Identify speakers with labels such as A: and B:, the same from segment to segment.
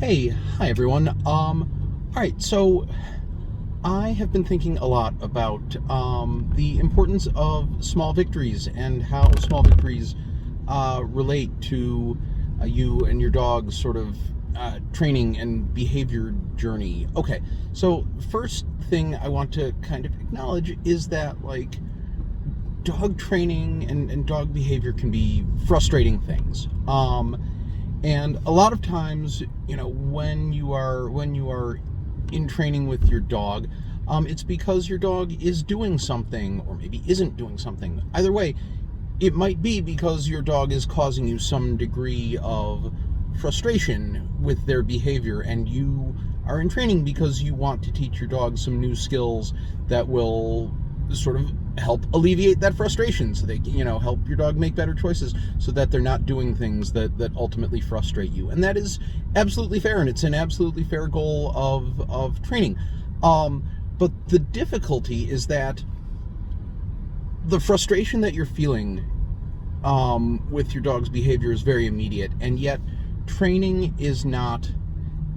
A: Hey, hi everyone. All right, so I have been thinking a lot about the importance of small victories and how small victories relate to you and your dog's sort of training and behavior journey. Okay, so first thing I want to kind of acknowledge is that, like, dog training and dog behavior can be frustrating things. And a lot of times, when you are in training with your dog, it's because your dog is doing something or maybe isn't doing something. Either way, it might be because your dog is causing you some degree of frustration with their behavior, and you are in training because you want to teach your dog some new skills that will sort of help alleviate that frustration, so they help your dog make better choices so that they're not doing things that ultimately frustrate you. And that is absolutely fair, and it's an absolutely fair goal of training. But the difficulty is that the frustration that you're feeling with your dog's behavior is very immediate, and yet training is not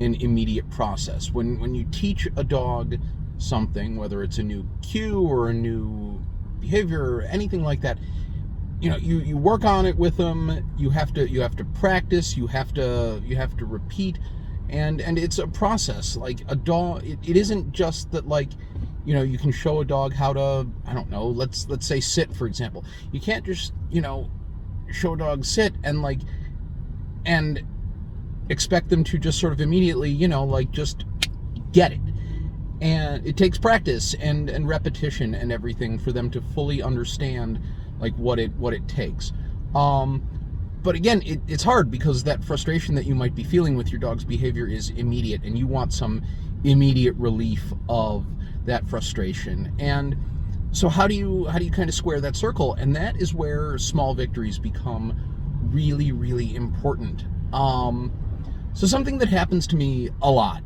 A: an immediate process. When you teach a dog something, whether it's a new cue or a new behavior or anything like that, you work on it with them. You have to practice. You have to repeat, and it's a process. Like a dog, it isn't just that, like, you can show a dog how to, I don't know, let's say sit, for example. You can't just show a dog sit and expect them to just sort of immediately just get it. And it takes practice and repetition and everything for them to fully understand what it takes. But again, it's hard because that frustration that you might be feeling with your dog's behavior is immediate, and you want some immediate relief of that frustration. And so how do you kind of square that circle? And that is where small victories become really, really important. So something that happens to me a lot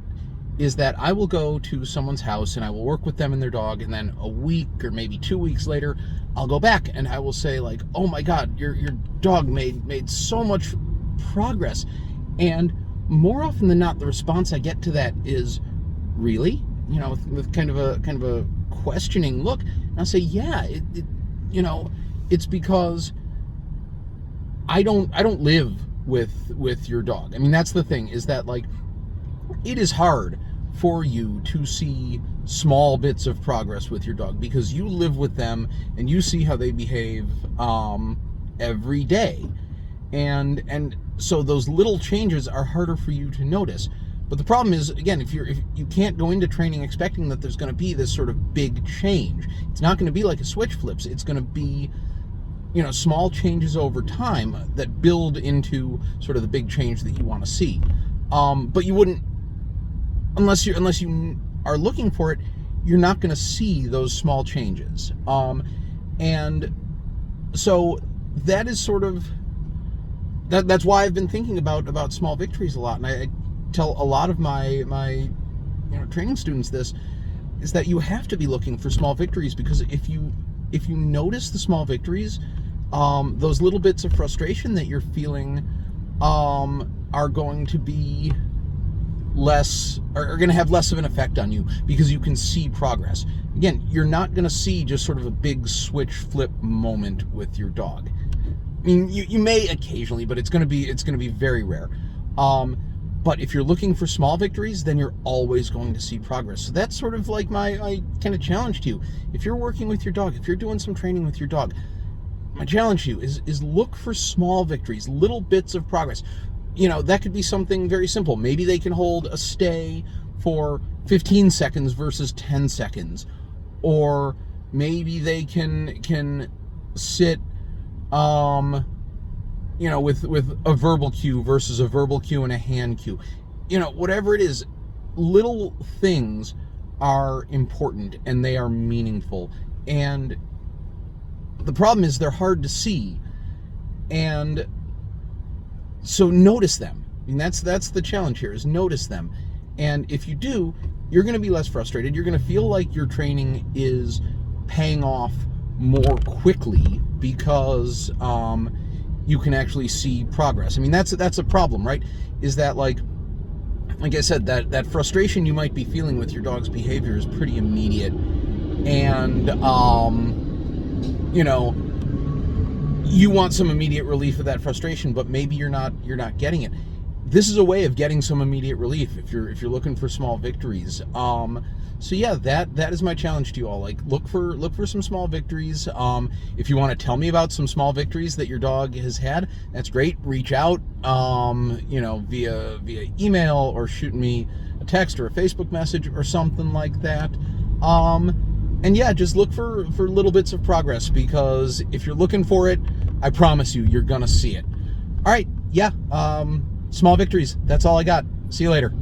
A: is that I will go to someone's house and I will work with them and their dog, and then a week or maybe 2 weeks later, I'll go back and I will say, like, "Oh my God, your dog made so much progress." And more often than not, the response I get to that is, "Really?" With kind of a questioning look. And I'll say, "Yeah, it's because I don't live with your dog." I mean, that's the thing, is that, like, it is hard for you to see small bits of progress with your dog because you live with them and you see how they behave every day, and so those little changes are harder for you to notice. But the problem is, again, if you can't go into training expecting that there's going to be this sort of big change. It's not going to be like a switch flips. It's going to be small changes over time that build into sort of the big change that you want to see. But you wouldn't, unless you are looking for it, you're not going to see those small changes. And so that is sort of that's why I've been thinking about small victories a lot. And I tell a lot of my training students this, is that you have to be looking for small victories, because if you notice the small victories, those little bits of frustration that you're feeling are going to be are going to have less of an effect on you, because you can see progress. Again, you're not going to see just sort of a big switch flip moment with your dog. I mean, you may occasionally, but it's going to be very rare. But if you're looking for small victories, then you're always going to see progress. So that's sort of like my kind of challenge to you. If you're working with your dog, if you're doing some training with your dog, my challenge to you is look for small victories, little bits of progress. That could be something very simple. Maybe they can hold a stay for 15 seconds versus 10 seconds. Or maybe they can sit with a verbal cue versus a verbal cue and a hand cue. Whatever it is, little things are important and they are meaningful. And the problem is they're hard to see. And so notice them. I mean, that's the challenge here, is notice them. And if you do, you're going to be less frustrated. You're going to feel like your training is paying off more quickly because you can actually see progress. I mean, that's a problem, right? Is that, like, like I said, that frustration you might be feeling with your dog's behavior is pretty immediate, and you know, you want some immediate relief of that frustration, but maybe you're not getting it. This is a way of getting some immediate relief if you're looking for small victories. So yeah, that is my challenge to you all. Like, look for some small victories. If you want to tell me about some small victories that your dog has had, that's great. Reach out, via email, or shoot me a text or a Facebook message or something like that. And yeah, just look for little bits of progress, because if you're looking for it, I promise you're gonna see it. All right, yeah. Small victories. That's all I got. See you later.